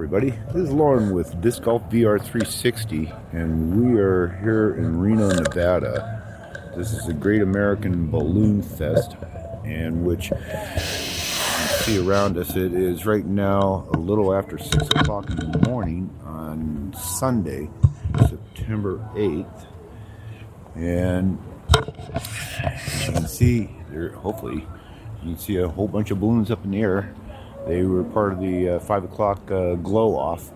everybody. This is Lauren with Disc Golf VR 360, and we are here in Reno, Nevada. This is the Great American Balloon Fest, and which you see around us. It is right now a little after 6 o'clock in the morning on Sunday, September 8th. And as you can see, hopefully you can see a whole bunch of balloons up in the air. They were part of the 5 o'clock glow off.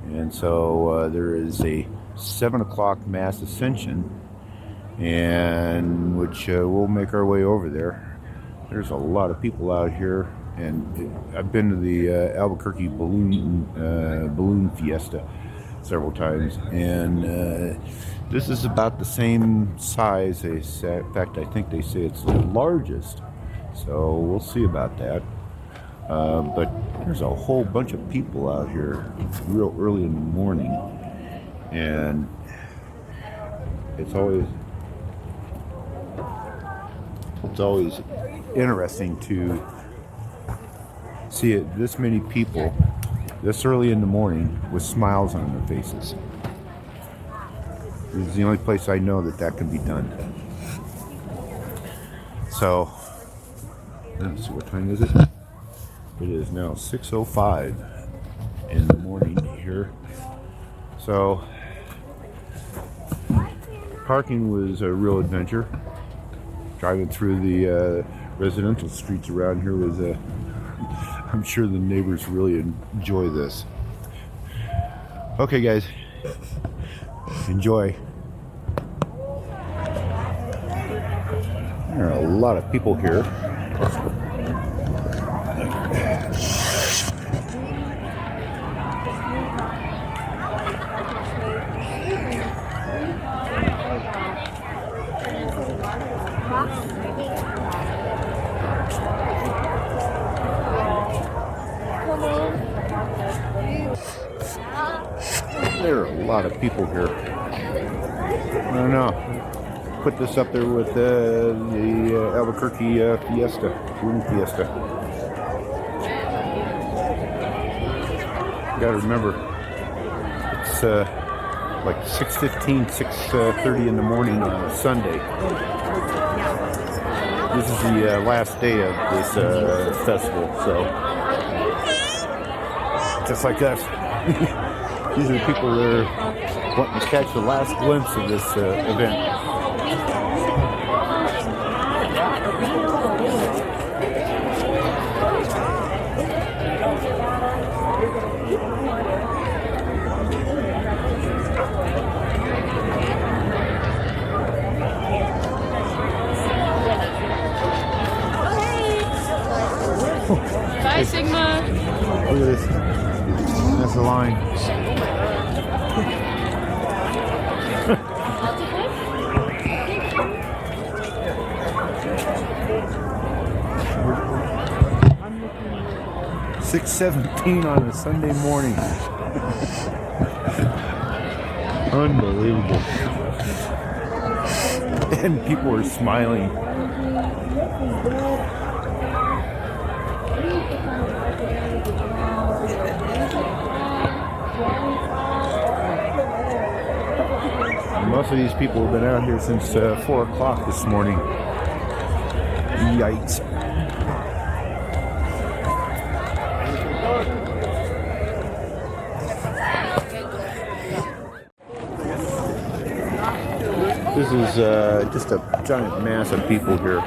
And so there is a 7 o'clock mass ascension, and which we'll make our way over there. There's a lot of people out here, and I've been to the Albuquerque balloon fiesta several times, and this is about the same size. In fact, I think they say it's the largest, so we'll see about that. But there's a whole bunch of people out here real early in the morning, and it's always interesting to see this many people this early in the morning with smiles on their faces. This is the only place I know that can be done. So let's see, what time is it? It is now 6:05 in the morning here. So parking was a real adventure. Driving through the residential streets around here was I'm sure the neighbors really enjoy this. Okay guys, enjoy. There are a lot of people here. There are a lot of people here. I don't know. Put this up there with the Albuquerque fiesta, balloon fiesta. You gotta remember, it's like 6:15, 6:30 in the morning on a Sunday. This is the last day of this festival, so just like us. These are the people that are wanting to catch the last glimpse of this event. Bye, Sigma. Look at this. That's the line. 6:17 on a Sunday morning. Unbelievable. And people are smiling. Most of these people have been out here since 4 o'clock this morning. Yikes. This is just a giant mass of people here.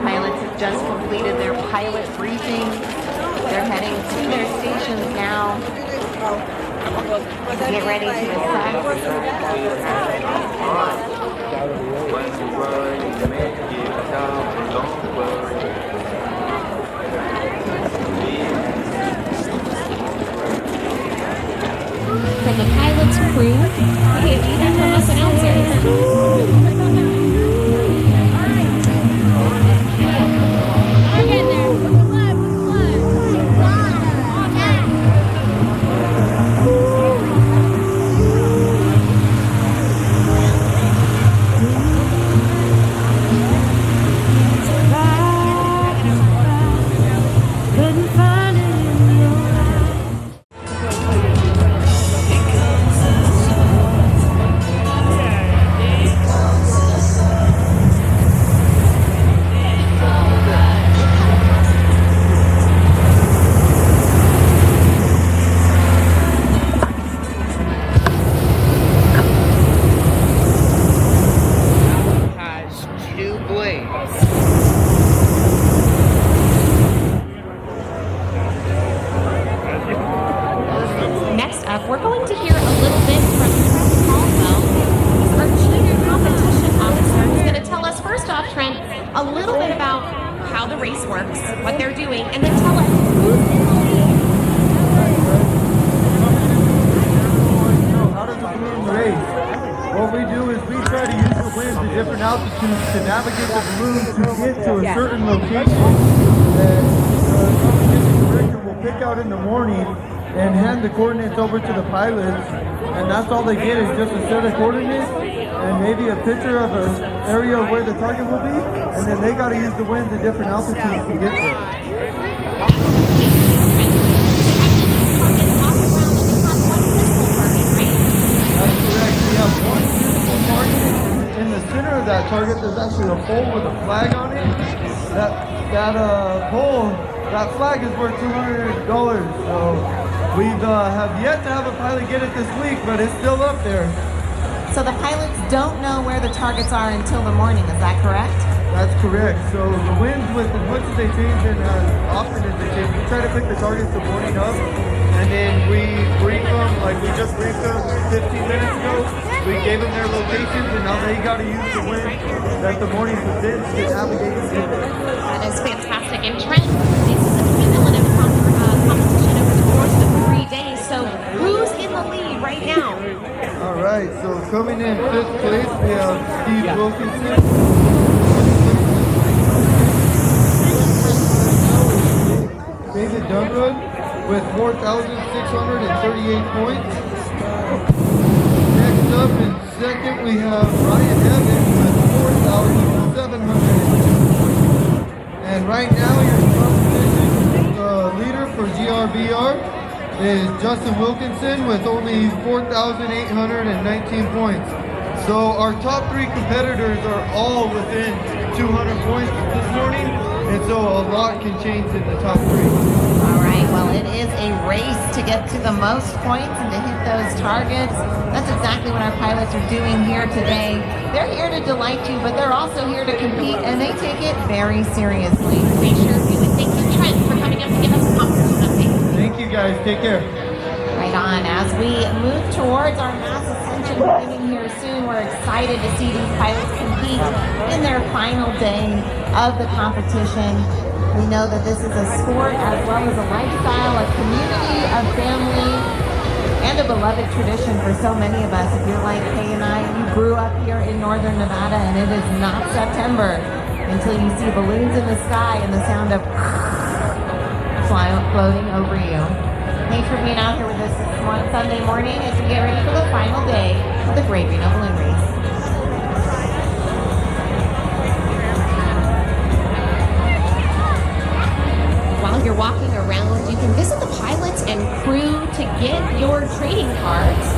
Pilots have just completed their pilot briefing. They're heading to their stations now. Get ready to ascend. From the pilot's crew, hey, we have from us announcers. I'm in there. up, we're going to hear a little bit from Trent Caldwell, who's our junior competition officer, who's going to tell us, first off, Trent, a little bit about how the race works, what they're doing, and then tell us who's in the lead. How does the balloon race? What we do is we try to use the winds at different altitudes to navigate the balloon to get to a certain location that the competition director will pick out in the morning and hand the coordinates over to the pilots, and that's all they get is just a set of coordinates and maybe a picture of an area where the target will be, and then they got to use the winds at different altitudes to get there. That's correct. We have one beautiful target. In the center of that target, there's actually a pole with a flag on it. That pole, that flag is worth $200. So we have yet to have a pilot get it this week, but it's still up there. So the pilots don't know where the targets are until the morning, is that correct? That's correct. So the winds, with as much as they change and as often as they change, we try to pick the targets the morning of, and then we brief them, like we just briefed them 15 minutes ago. We gave them their locations, and now they got to use the wind that the morning presents to navigate and get there. That is fantastic. And Trent, this is a cumulative competition over the course of 3 days. So who's in the lead right now? All right, so coming in 5th place, we have Steve Wilkinson. David Dunrud with 4,638 points. Next up in 2nd, we have Ryan Evans with 4,700. And right now, your competition leader for GRBR is Justin Wilkinson with only 4,819 points. So our top 3 competitors are all within 200 points this morning, and so a lot can change in the top 3. All right, well, it is a race to get to the most points and to hit those targets. That's exactly what our pilots are doing here today. They're here to delight you, but they're also here to compete, and they take it very seriously. We sure do. And thank you, Trent, for coming up to give us a competition update. Thank you guys, take care. Right on. As we move towards our mass ascension beginning here soon, we're excited to see these pilots compete in their final day of the competition. We know that this is a sport as well as a lifestyle, a community, a family, and a beloved tradition for so many of us. If you're like Kay and I, you grew up here in northern Nevada, and it is not September until you see balloons in the sky and the sound of floating over you. Thanks for being out here with us this Sunday morning as we get ready for the final day of the Great Reno Balloon Race. While you're walking around, you can visit the pilots and crew to get your trading cards.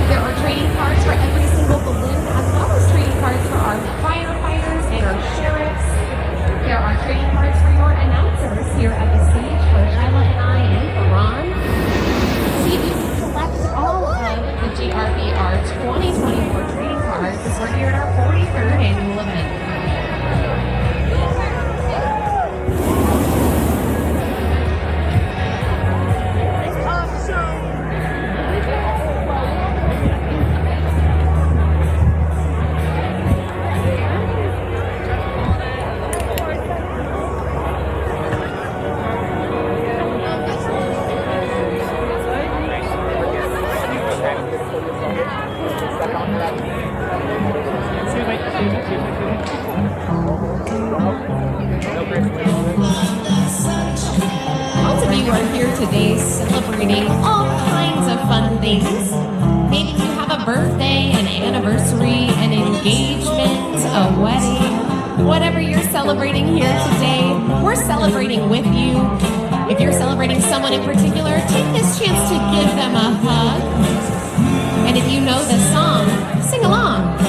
There are trading cards for every single balloon, as well as trading cards for our firefighters and our sheriffs. There are trading cards for your announcers here at the stage for Shyla and I and for Ron. See if you can collect all of the GRBR 2024 trading cards as we're here at our 43rd annual event. Lots of you are here today celebrating all kinds of fun things. Maybe you have a birthday, an anniversary, an engagement, a wedding. Whatever you're celebrating here today, we're celebrating with you. If you're celebrating someone in particular, take this chance to give them a hug. And if you know the song, sing along.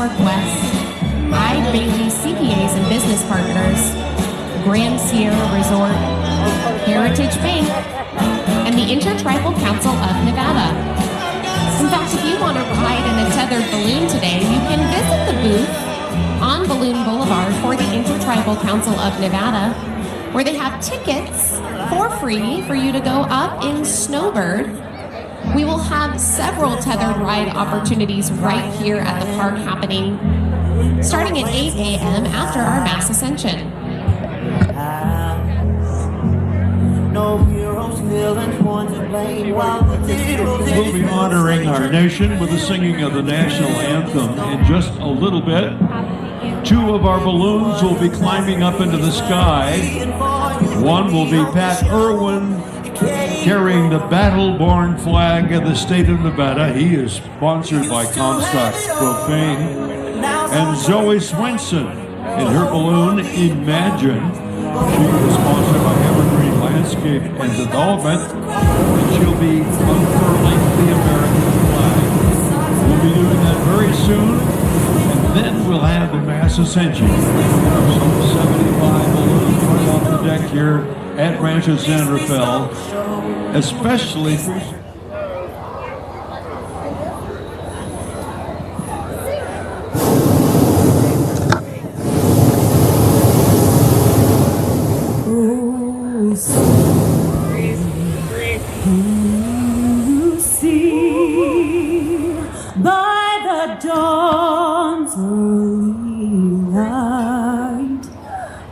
Northwest, Ide Bailey CPAs and Business Partners, Grand Sierra Resort, Heritage Bank, and the Intertribal Council of Nevada. In fact, if you want to ride in a tethered balloon today, you can visit the booth on Balloon Boulevard for the Intertribal Council of Nevada, where they have tickets for free for you to go up in Snowbird. We will have several tethered ride opportunities right here at the park happening starting at 8 a.m. after our mass ascension. We'll be honoring our nation with the singing of the national anthem in just a little bit. 2 of our balloons will be climbing up into the sky. One will be Pat Irwin carrying the battle-born flag of the state of Nevada. He is sponsored by Comstock Propane. And Zoe Swenson in her balloon, Imagine. She is sponsored by Evergreen Landscape and Development. And she'll be unfurling the American flag. We'll be doing that very soon. And then we'll have the mass ascension. Some 75 balloons running off the deck here at Rancho San Rafael. Especially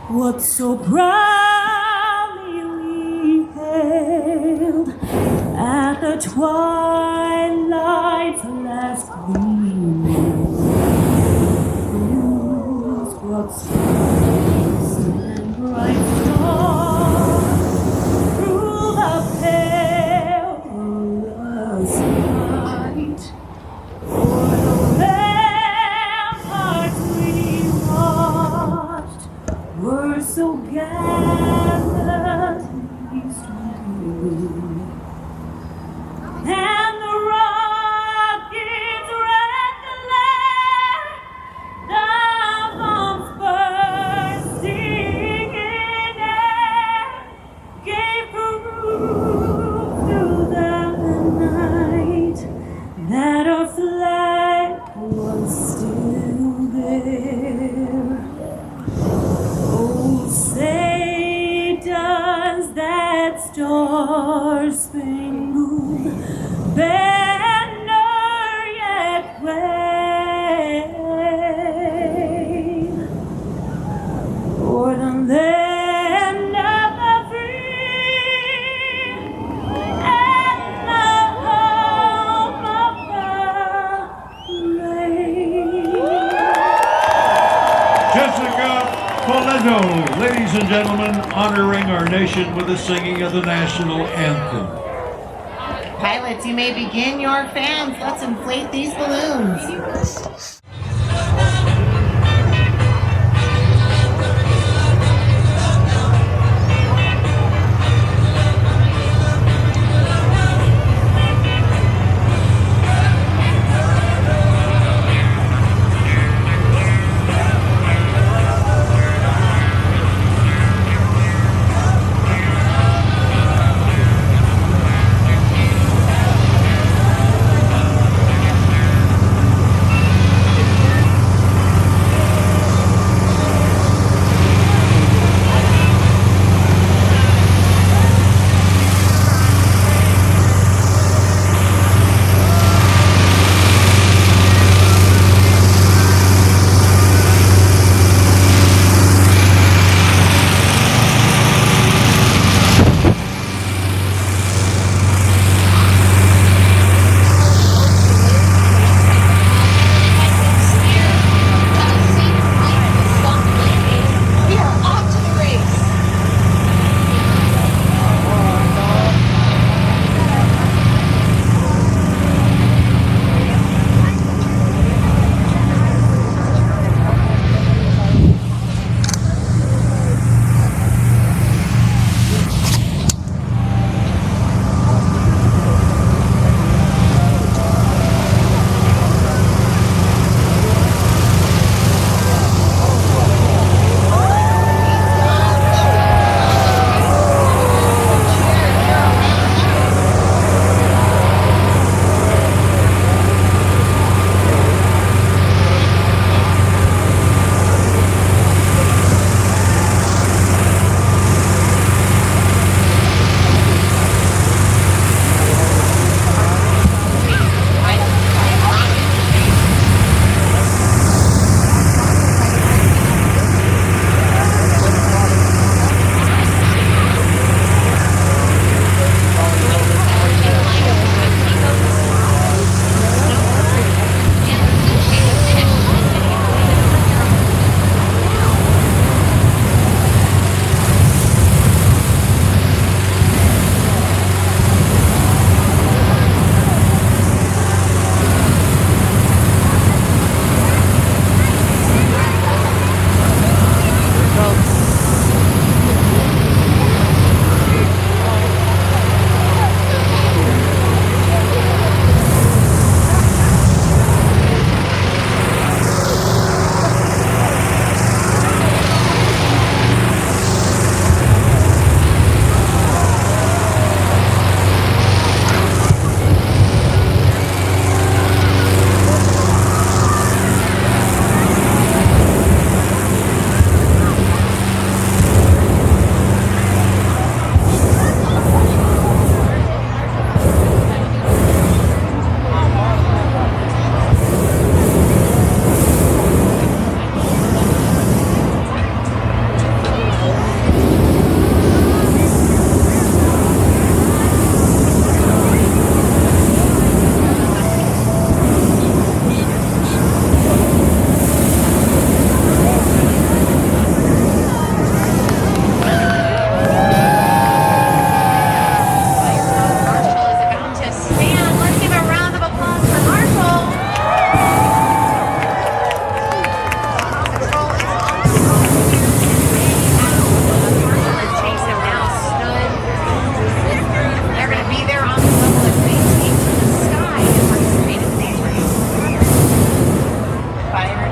what so proudly we hailed at the twilight's last gleaming. Whose broad stars and bright stars through the perilous night. For the ramparts we watched were so gathered eastward, and the rockets rent the land, the bombs bursting in air gave proof through the night that our flag was still there. Oh, say does that star-spangled banner yet wave o'er the land of the free and the home of the brave? Jessica Poletto, ladies and gentlemen, honoring our nation with the singing of the national anthem. Pilots, you may begin your fans. Let's inflate these balloons.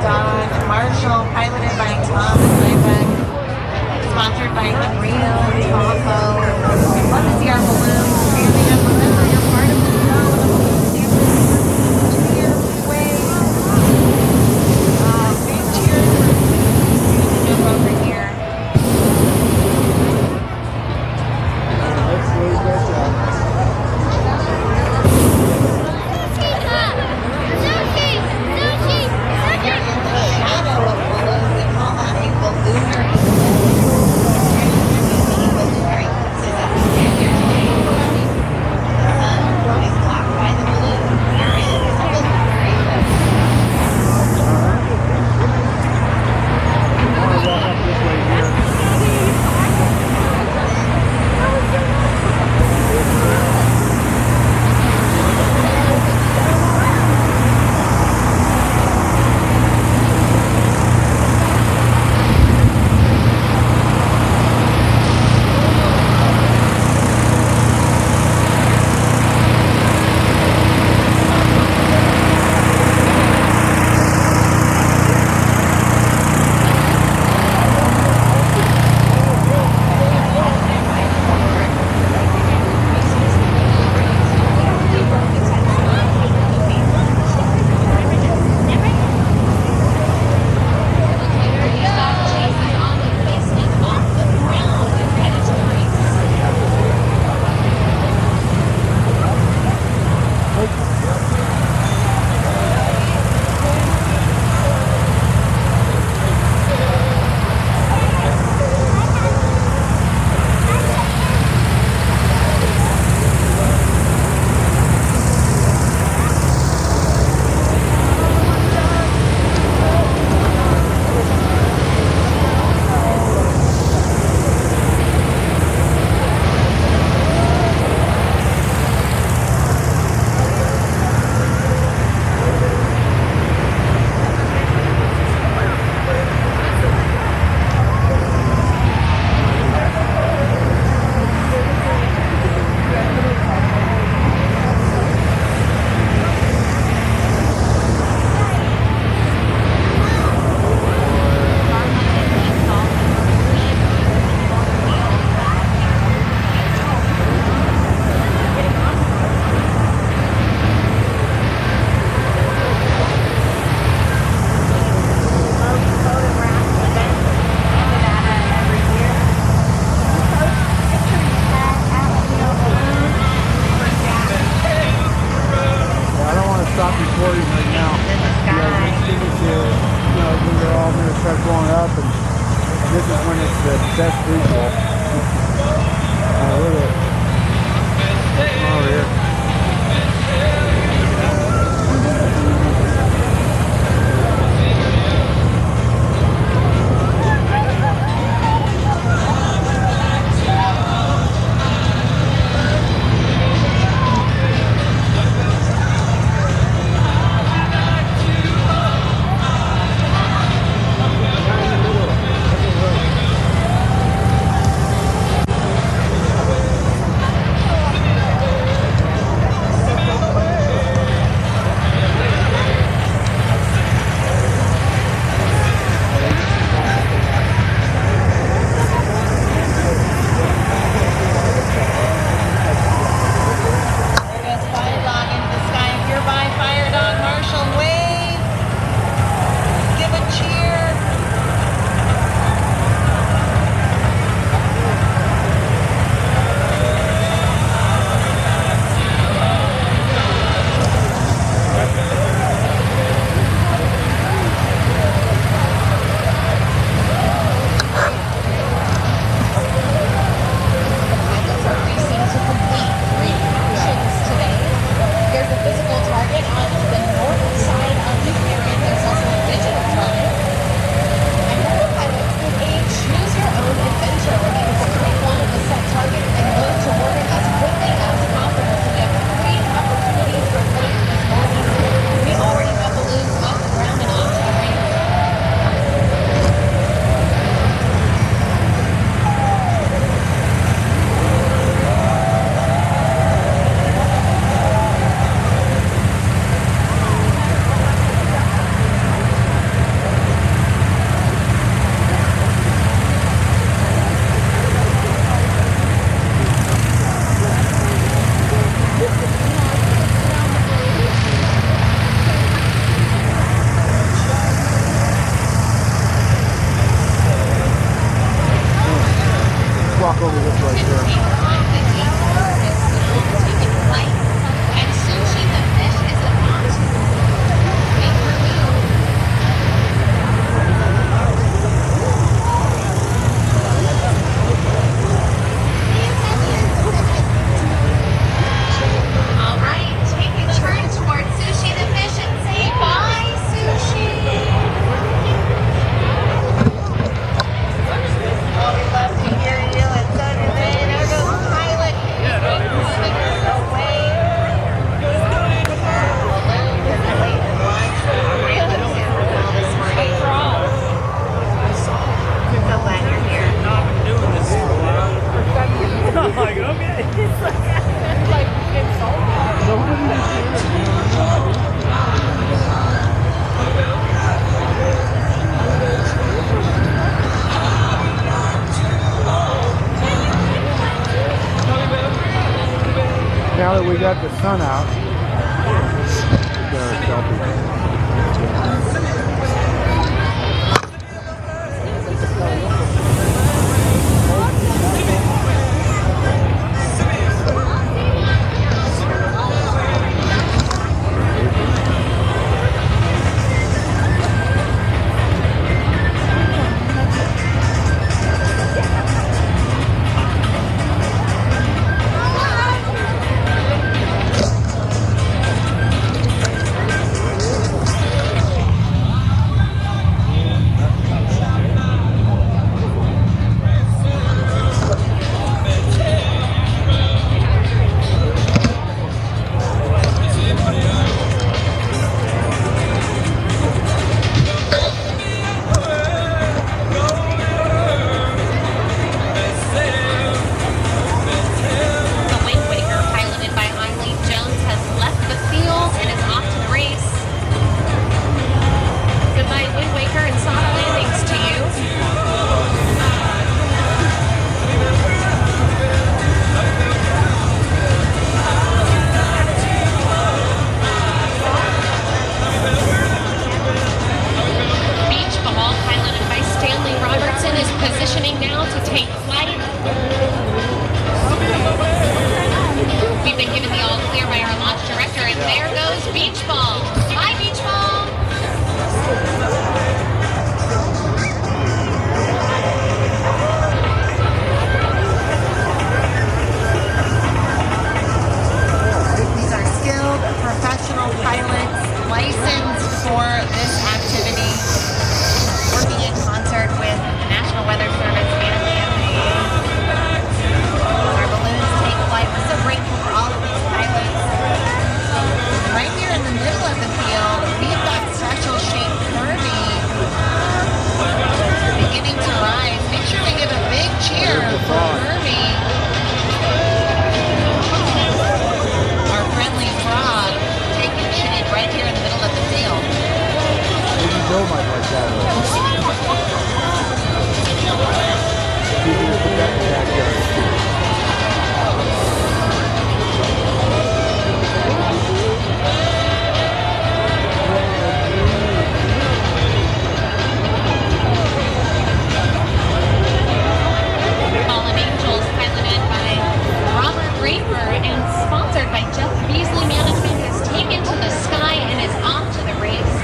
Dodge Marshall, piloted by Tom Steinbeck, sponsored by Reno and Tahoe. Love to see our balloons standing up. Remember, you're part of the show. The balloons stand cheer way. Big cheers for jump over here. This is when it's the best visual. Look at it. Come over here. got the sun out. Get our selfie. Positioning now to take flight. We've been given the all clear by our launch director, and there goes Beach Ball. Bye, Beach Ball. These are skilled professional pilots licensed for this activity, working in concert with the National Weather Service and the FAA. Our balloons take flight. We're so grateful for all of these pilots. Right here in the middle of the field, we've got special shaped Kirby beginning to rise. Make sure to give a big cheer for Kirby, our friendly frog, taking shape right here in the middle of the field. Maybe Bill might like that. You can put that in the backyard. Fallen Angels, piloted by Robert Raper and sponsored by Jeff Beasley Management, has taken to the sky and is off to the race.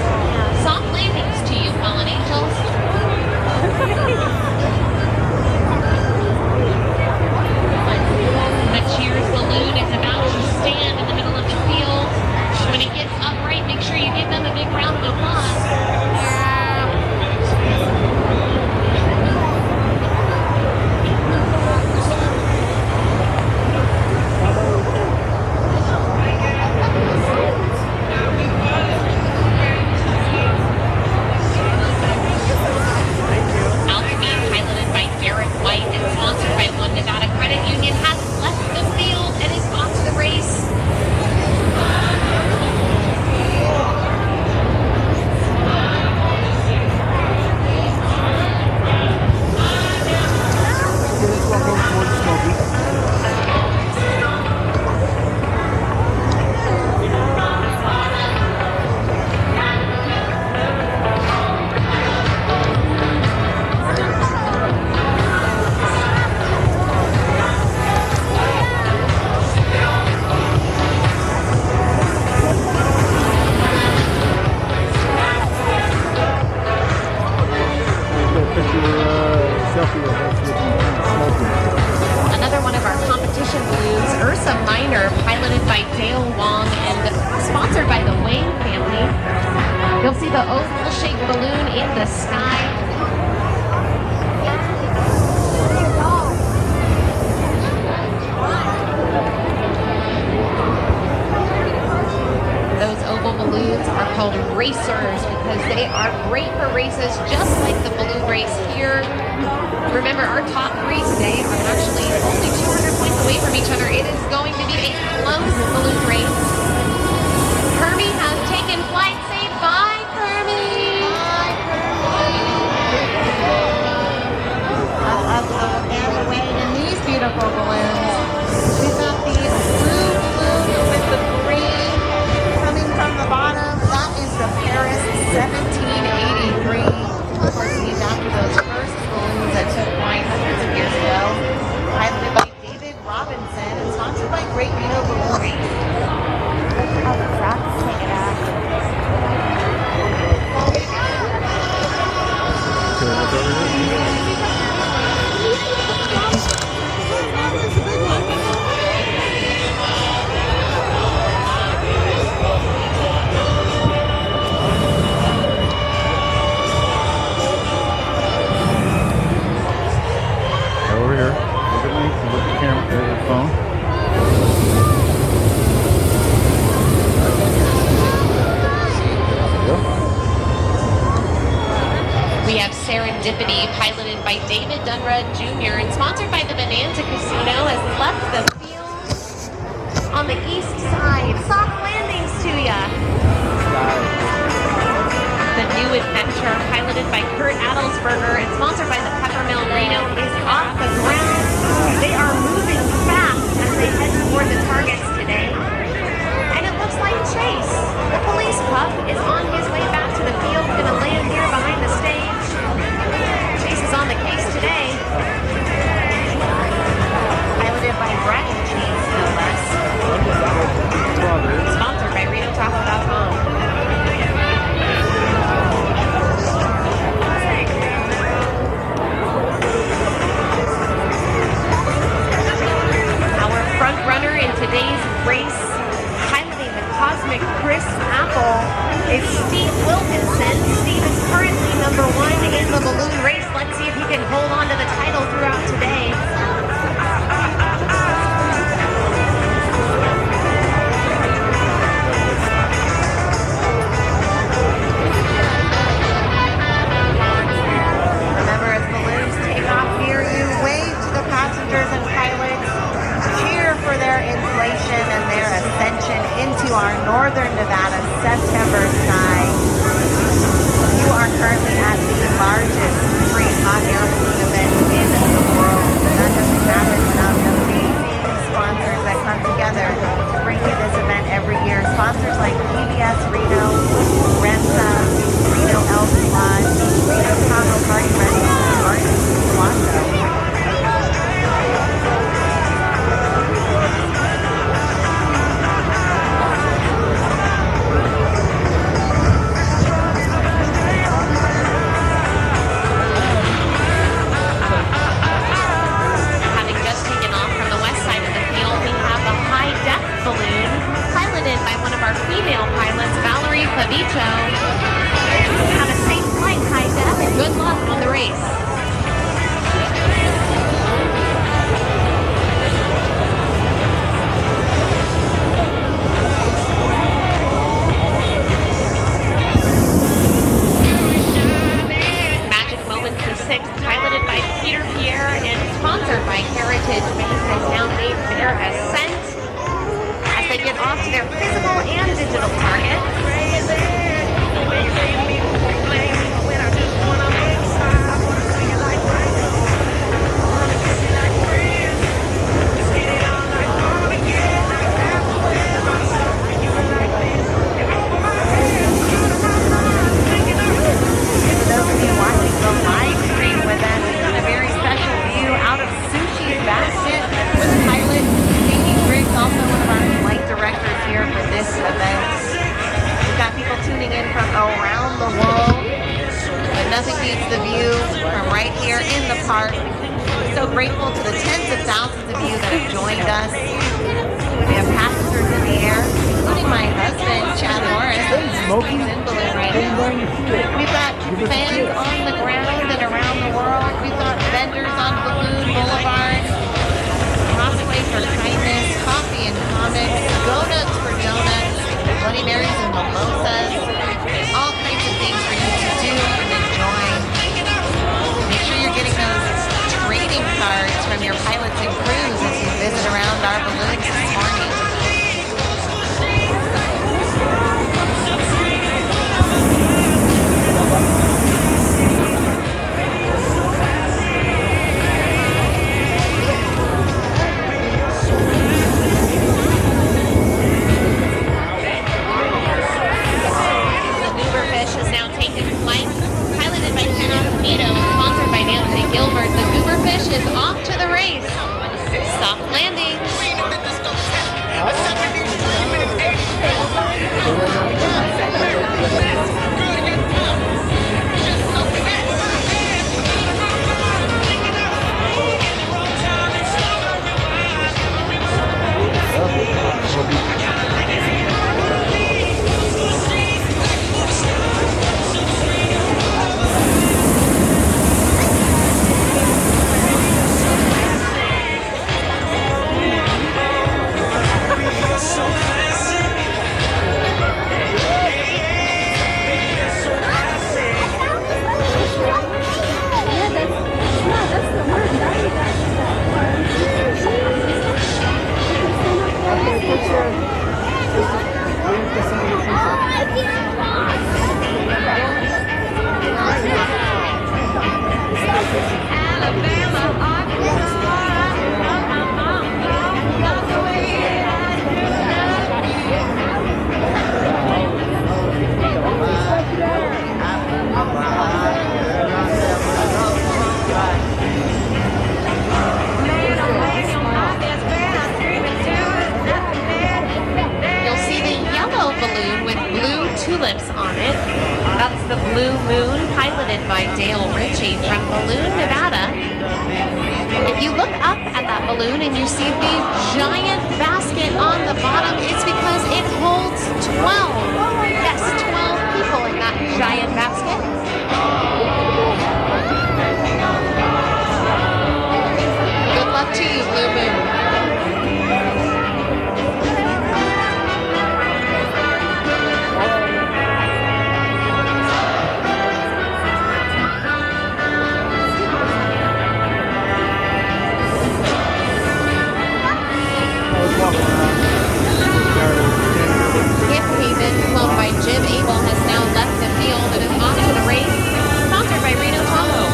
Soft landings to you, Fallen Angels. The Cheers balloon is about to stand in the middle of the field. When it gets upright, make sure you give them a big round of applause. Another one of our competition balloons, Ursa Minor, piloted by Dale Wong and sponsored by the Wang family. You'll see the oval-shaped balloon in the sky. Those oval balloons are called racers because they are great for races just like the balloon race here. Remember, our top three today are actually only 200 points away from each other. It is going to be a close balloon race. Kirby has taken flight. Say bye, Kirby. Bye, Kirby. And away in these beautiful balloons. We've got the blue balloon Serendipity, piloted by David Dunrud Jr. and sponsored by the Bonanza Casino, has left the field on the east side. Soft landings to ya. The new adventure, piloted by Kurt Adelsberger and sponsored by the Peppermill Reno, is off the ground. They are moving fast as they head toward the targets today. And it looks like Chase, the police pup, is on his way back to the field, gonna land here behind the stage. Chase is on the case today. Piloted by Brian Chase, no less. Sponsored by RenoTahoe.com. Front runner in today's race, piloting the Cosmic Crisp Apple, is Steve Wilkinson. Steve is currently number 1 in the balloon race. Let's see if he can hold on to the title throughout today. Remember, as balloons take off near you, wave to the passengers and pilots. Cheer for their inflation and their ascension into our northern Nevada September sky. You are currently at the largest free hot air balloon event in the world. That doesn't happen without amazing sponsors that come together to bring you this event every year. Sponsors like PBS Reno, Rancho, Reno Elk Lodge, Reno Tahoe Party Ready, and Qoocam. Have a safe flight, high def, and good luck on the race. Magic Moment for 6, piloted by Peter Pierre and sponsored by Heritage Bank, has now made their ascent as they get off to their physical and digital targets. Grateful to the tens of thousands of you that have joined us. We have passengers in the air, including my husband, Chad Morris, who's in balloon right now. We've got fans on the ground and around the world. We've got vendors on Balloon Boulevard, Crossway for Kindness, coffee and comics, donuts for donuts, Bloody Marys and mimosas, all kinds of things for you to do and enjoy. Make sure you're getting those trading cards from your pilots and crews as you visit around our balloons this morning. The Uberfish is That's the Blue Moon, piloted by Dale Ritchie from Balloon, Nevada. If you look up at that balloon and you see the giant basket on the bottom, it's because it holds 12. Yes, 12 people in that giant basket. Good luck to you, Blue Moon. Flown by Jim Abel, has now left the field and is off to the race, sponsored by Reno Tahoe.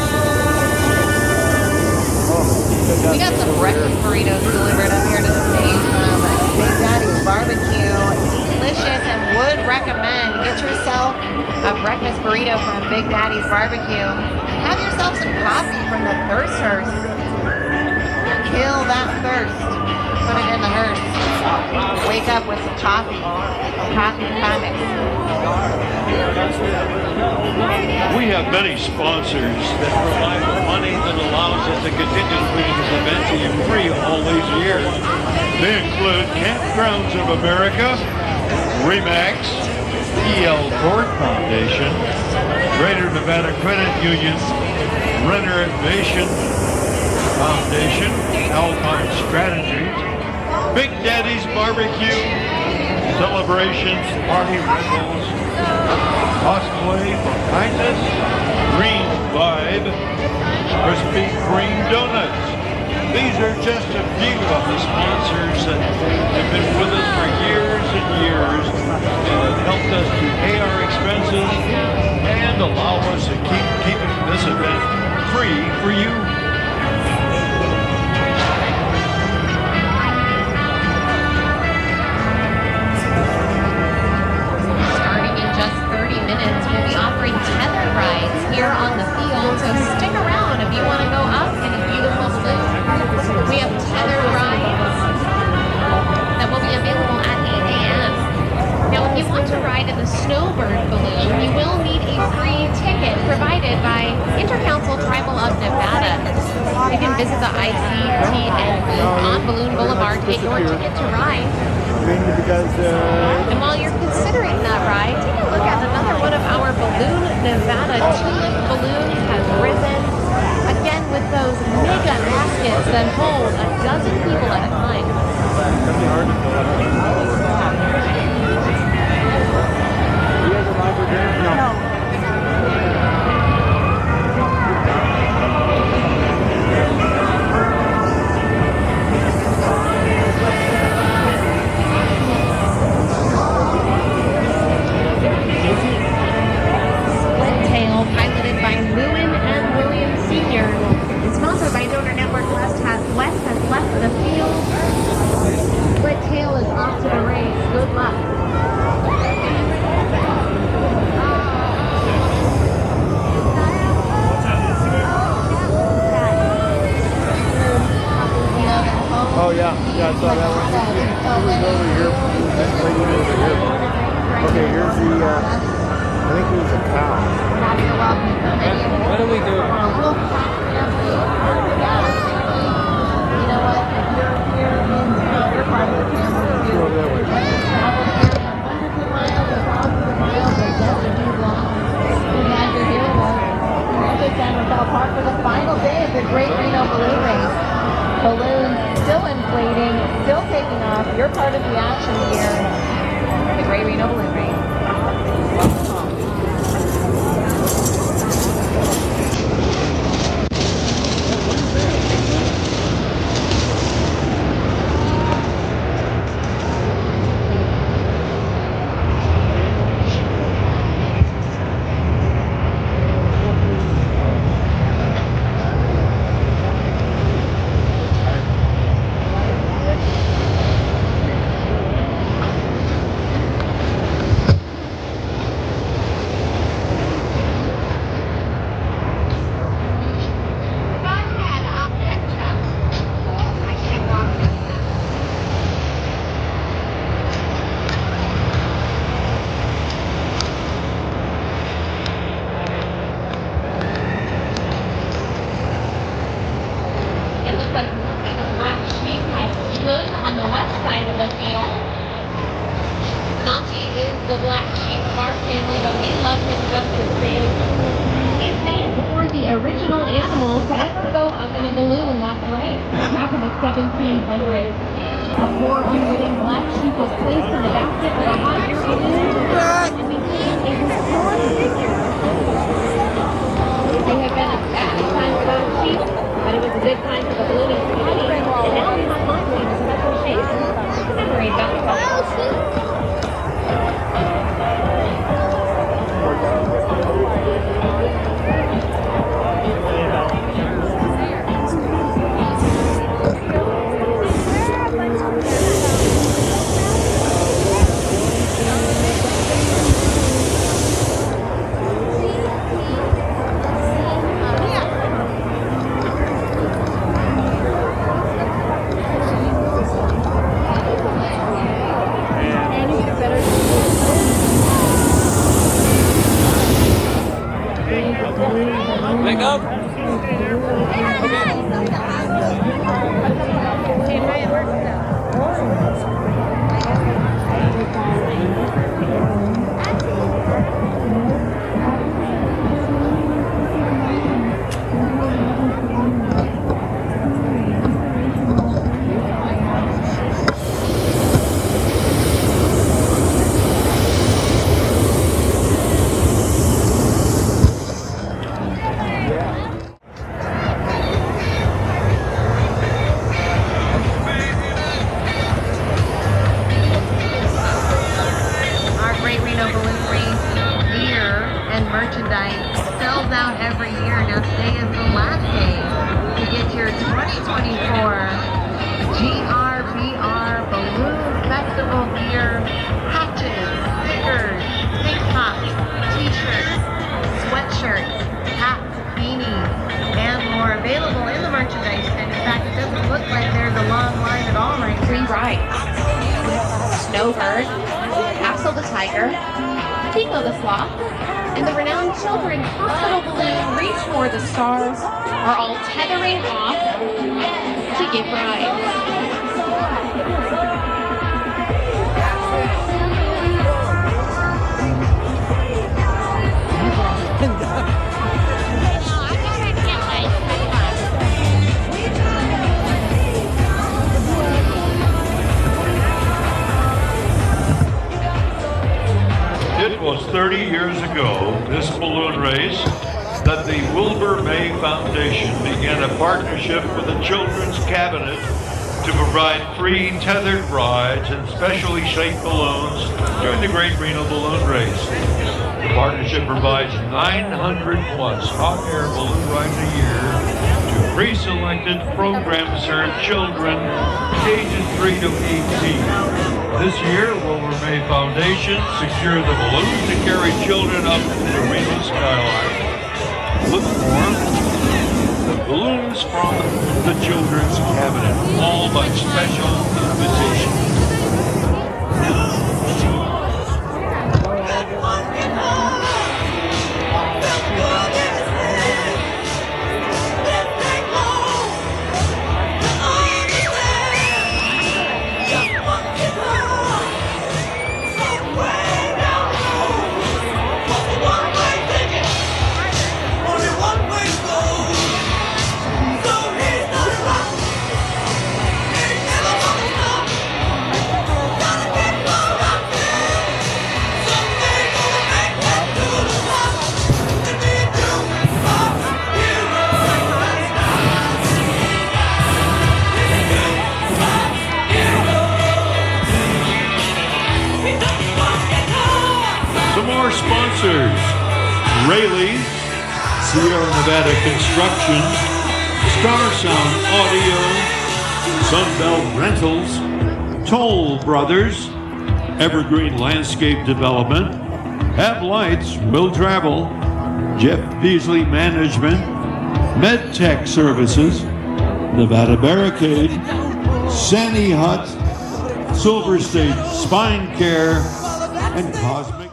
We got some breakfast burritos delivered up here to the stage from Big Daddy's Barbecue. Delicious, and would recommend get yourself a breakfast burrito from Big Daddy's Barbecue. Have yourself some coffee from the Thirsters. Kill that thirst. Put it in the hearse. Wake up with some coffee. Coffee comics. We have many sponsors that provide the money that allows us to continue putting this event to you free all these years. They include Campgrounds of America, Remax, EL Court Foundation, Greater Nevada Credit Union, Renovation Foundation, Alpine Strategies, Big Daddy's Barbecue, Celebrations, Party Rentals, Cosplay for Kindness, Green Vibe, Krispy Kreme Donuts. These are just a few of the sponsors that have been with us for years and years and have helped us to pay our expenses and allow us to keep keeping this event free for you. We'll be offering tether rides here on the field, so stick around if you want to go up in a beautiful balloon. We have tether rides that will be available at 8 a.m. Now, if you want to ride in the Snowbird balloon, you will need a free ticket provided by Intercouncil Tribal of Nevada. You can visit the ICTN booth on Balloon Boulevard to get your ticket to ride. And while you're considering that ride, take a look at another one of our Balloon Nevada tulip balloons has risen. Again, with those mega baskets that hold a dozen people at a time. Piloted by Lewin and Williams Sr. and sponsored by Donor Network. West has left the field. Split Tail is off to the race. Good luck. Oh yeah, I saw that one. It was over here. That lady over here. Okay, here's the. I think it was a cow. What do we do? You know what? You're here in your part of the family. Go that way. Park for the final day of the Great Reno Balloon Race. Balloons still inflating, still taking off. You're part of the action here. The Great Reno Balloon Race. 1,500. A 400 black sheep was placed in the basket with a hot air balloon and became a historic figure. It had been a bad time for those sheep, but it was a good time for the ballooning community. And now we have launching a special shape to commemorate that event. Wake up! Reno balloon race gear and merchandise sells out every year. Now today is the last day to get your 2024 GRBR Balloon Festival gear, patches, stickers, tank tops, t-shirts, sweatshirts, hats, beanies, and more available in the merchandise tent. In fact, it doesn't look like there's a long line at all right now. Free ride. Snowbird, Axel the Tiger, Pico the Sloth, and the renowned Children's Hospital balloon Reach for the Stars are all tethering off to give rides. It was 30 years ago, this balloon race, that the Wilbur May Foundation began a partnership with the Children's Cabinet to provide free tethered rides and specially shaped balloons during the Great Reno Balloon Race. The partnership provides 900 plus hot air balloon rides a year to pre-selected program-served children ages 3 to 18. This year, Wilbur May Foundation secured the balloons to carry children up the Reno skyline. Look for the balloons from the Children's Cabinet, all by special invitation. Sponsors: Rayleigh, Sierra Nevada Construction, Star Sound Audio, Sunbelt Rentals, Toll Brothers, Evergreen Landscape Development, Have Lights Will Travel, Jeff Beasley Management, MedTech Services, Nevada Barricade, Sandy Hut, Silver State Spine Care, and Cosmic